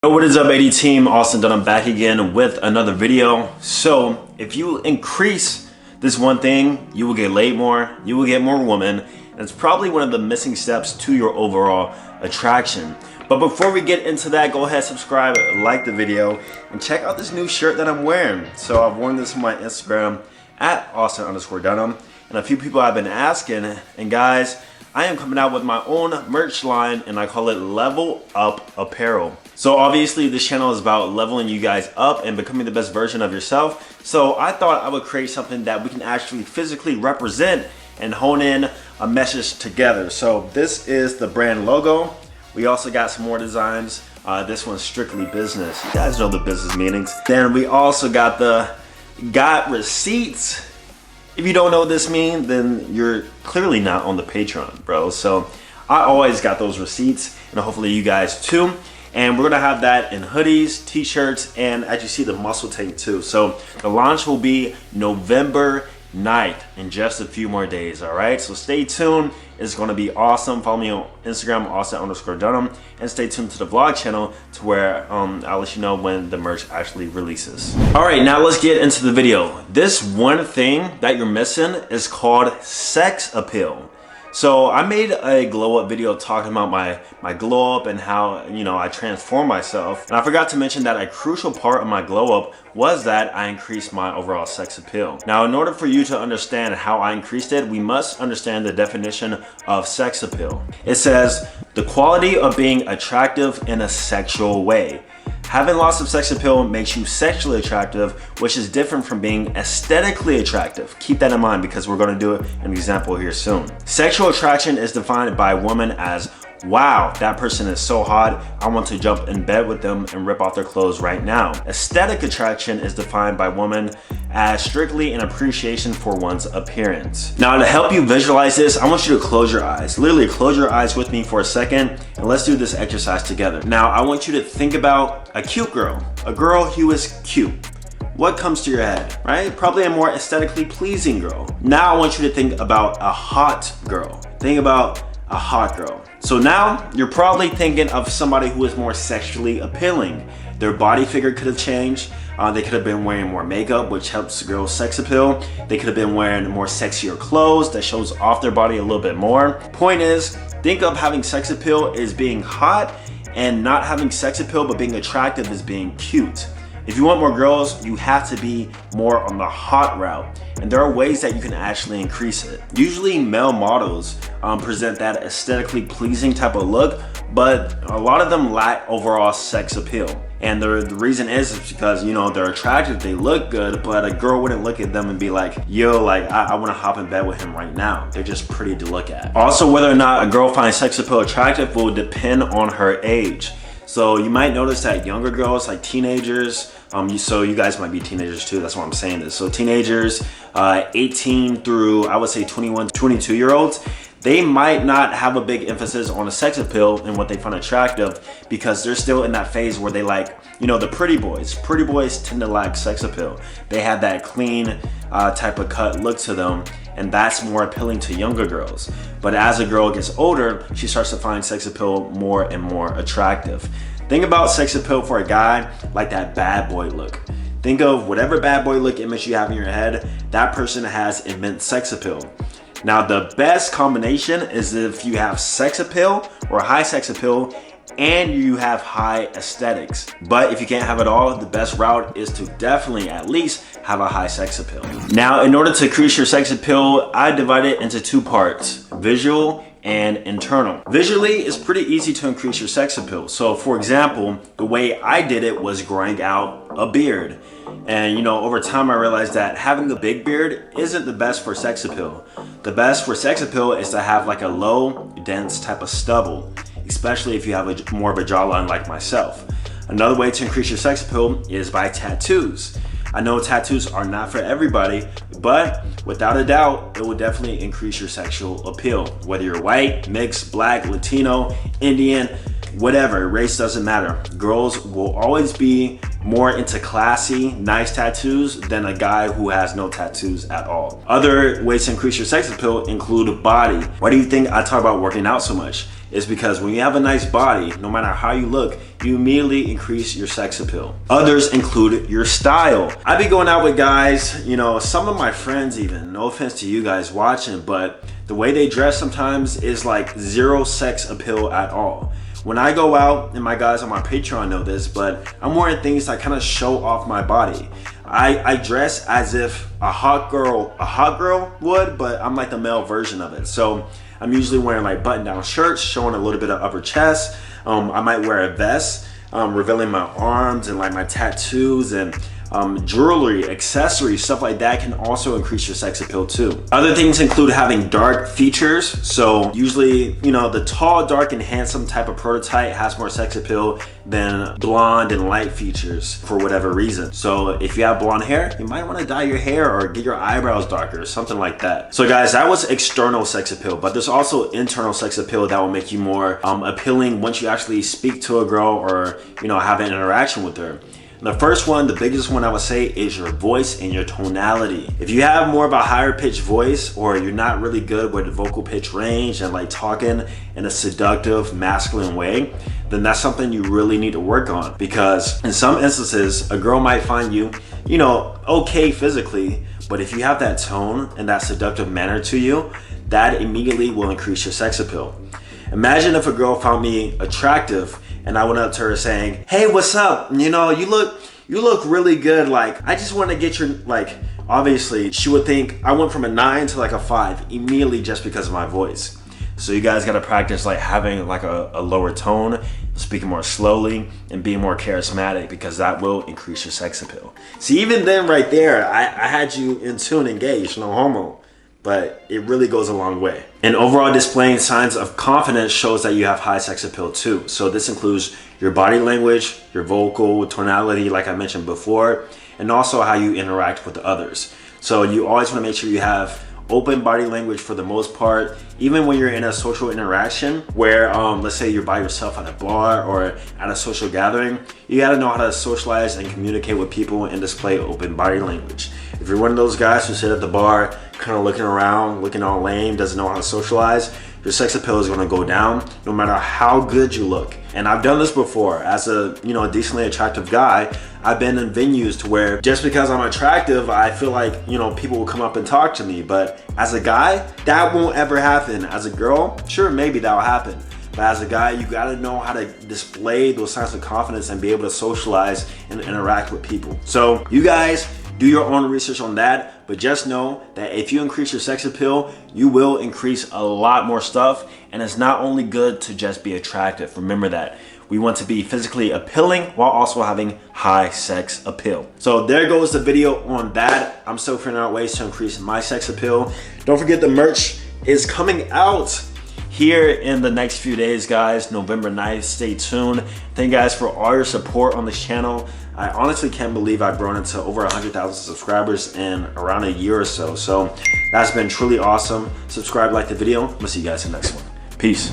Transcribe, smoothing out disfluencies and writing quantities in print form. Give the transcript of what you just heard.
Yo, what is up, AD team? Austin Dunham back again with another video. So if you increase this one thing, you will get laid more, you will get more women, and it's probably one of the missing steps to your overall attraction. But before we get into that, go ahead, subscribe, like the video, and check out this new shirt that I'm wearing. So I've worn this on my Instagram at Austin_Dunham, and a few people have been asking, and guys, I am coming out with my own merch line, and I call it Level Up Apparel. So obviously this channel is about leveling you guys up and becoming the best version of yourself. So I thought I would create something that we can actually physically represent and hone in a message together. So this is the brand logo. We also got some more designs. This one's strictly business. You guys know the business meanings. Then we also got the got receipts. If you don't know what this means, then you're clearly not on the Patreon, bro. So I always got those receipts, and hopefully you guys too. And we're gonna have that in hoodies, t-shirts, and as you see, the muscle tank too. So the launch will be November 9th in just a few more days, all right? So stay tuned, it's gonna be awesome. Follow me on Instagram, Austin_Dunham, and stay tuned to the vlog channel to where I'll let you know when the merch actually releases. All right, now let's get into the video. This one thing that you're missing is called sex appeal. So I made a glow up video talking about my glow up and how, you know, I transform myself. And I forgot to mention that a crucial part of my glow up was that I increased my overall sex appeal. Now, in order for you to understand how I increased it, we must understand the definition of sex appeal. It says, the quality of being attractive in a sexual way. Having lots of sex appeal makes you sexually attractive, which is different from being aesthetically attractive. Keep that in mind because we're going to do an example here soon. Sexual attraction is defined by a woman as, wow, that person is so hot, I want to jump in bed with them and rip off their clothes right now. Aesthetic attraction is defined by women as strictly an appreciation for one's appearance. Now, to help you visualize this, I want you to close your eyes. Literally close your eyes with me for a second, and let's do this exercise together. Now, I want you to think about a cute girl, a girl who is cute. What comes to your head, right? Probably a more aesthetically pleasing girl. Now I want you to think about a hot girl. Think about a hot girl. So now you're probably thinking of somebody who is more sexually appealing. Their body figure could have changed. They could have been wearing more makeup, which helps the girl's sex appeal. They could have been wearing more sexier clothes that shows off their body a little bit more. Point is, think of having sex appeal as being hot, and not having sex appeal but being attractive as being cute. If you want more girls, you have to be more on the hot route. And there are ways that you can actually increase it. Usually male models present that aesthetically pleasing type of look, but a lot of them lack overall sex appeal. And the reason is because, you know, they're attractive, they look good, but a girl wouldn't look at them and be like, yo, like, I wanna hop in bed with him right now. They're just pretty to look at. Also, whether or not a girl finds sex appeal attractive will depend on her age. So you might notice that younger girls, like teenagers, so you guys might be teenagers too, that's why I'm saying this. So teenagers, 18 through, I would say 21, 22-year-olds, they might not have a big emphasis on a sex appeal and what they find attractive because they're still in that phase where they like, you know, the pretty boys. Pretty boys tend to lack sex appeal. They have that clean type of cut look to them, and that's more appealing to younger girls. But as a girl gets older, she starts to find sex appeal more and more attractive. Think about sex appeal for a guy like that bad boy look. Think of whatever bad boy look image you have in your head, that person has immense sex appeal. Now, the best combination is if you have sex appeal or high sex appeal and you have high aesthetics. But if you can't have it all, the best route is to definitely at least have a high sex appeal. Now, in order to increase your sex appeal, I divide it into two parts, visual and internal. Visually, it's pretty easy to increase your sex appeal. So for example, the way I did it was growing out a beard. And you know, over time I realized that having a big beard isn't the best for sex appeal. The best for sex appeal is to have like a low, dense type of stubble, especially if you have more of a jawline like myself. Another way to increase your sex appeal is by tattoos. I know tattoos are not for everybody, but without a doubt, it will definitely increase your sexual appeal. Whether you're white, mixed, black, Latino, Indian, whatever, race doesn't matter. Girls will always be more into classy, nice tattoos than a guy who has no tattoos at all. Other ways to increase your sex appeal include body. Why do you think I talk about working out so much? It's because when you have a nice body, no matter how you look, you immediately increase your sex appeal. Others include your style. I be going out with guys, you know, some of my friends even, no offense to you guys watching, but the way they dress sometimes is like zero sex appeal at all. When I go out, and my guys on my Patreon know this, but I'm wearing things that kind of show off my body. I dress as if a hot girl would, but I'm like the male version of it. So I'm usually wearing like button-down shirts, showing a little bit of upper chest. I might wear a vest, revealing my arms and like my tattoos, and jewelry, accessories, stuff like that can also increase your sex appeal too. Other things include having dark features. So usually, you know, the tall, dark, and handsome type of prototype has more sex appeal than blonde and light features for whatever reason. So if you have blonde hair, you might want to dye your hair or get your eyebrows darker, something like that. So guys, that was external sex appeal, but there's also internal sex appeal that will make you more appealing once you actually speak to a girl or, you know, have an interaction with her. The first one, the biggest one I would say, is your voice and your tonality. If you have more of a higher pitched voice, or you're not really good with the vocal pitch range and like talking in a seductive, masculine way, then that's something you really need to work on. Because in some instances, a girl might find you, you know, okay physically, but if you have that tone and that seductive manner to you, that immediately will increase your sex appeal. Imagine if a girl found me attractive and I went up to her saying, "Hey, what's up? You know, you look really good. Like, I just want to get your," like, obviously she would think I went from a 9 to like a 5 immediately just because of my voice. So you guys got to practice like having like a lower tone, speaking more slowly, and being more charismatic, because that will increase your sex appeal. See, even then right there, I had you in tune, engaged, no homo. But it really goes a long way. And overall displaying signs of confidence shows that you have high sex appeal too. So this includes your body language, your vocal tonality, like I mentioned before, and also how you interact with others. So you always want to make sure you have open body language for the most part, even when you're in a social interaction where let's say you're by yourself at a bar or at a social gathering. You got to know how to socialize and communicate with people and display open body language. If you're one of those guys who sit at the bar kind of looking around, looking all lame, doesn't know how to socialize, your sex appeal is going to go down no matter how good you look. And I've done this before. As a, you know, decently attractive guy, I've been in venues to where just because I'm attractive, I feel like, you know, people will come up and talk to me. But as a guy, that won't ever happen. As a girl, sure, maybe that'll happen. But as a guy, you gotta know how to display those signs of confidence and be able to socialize and interact with people. So you guys, do your own research on that, but just know that if you increase your sex appeal, you will increase a lot more stuff. And it's not only good to just be attractive. Remember that. We want to be physically appealing while also having high sex appeal. So there goes the video on that. I'm still figuring out ways to increase my sex appeal. Don't forget the merch is coming out here in the next few days, guys. November 9th, stay tuned. Thank you guys for all your support on this channel. I honestly can't believe I've grown into over 100,000 subscribers in around a year or so. So that's been truly awesome. Subscribe, like the video. I'm gonna see you guys in the next one. Peace.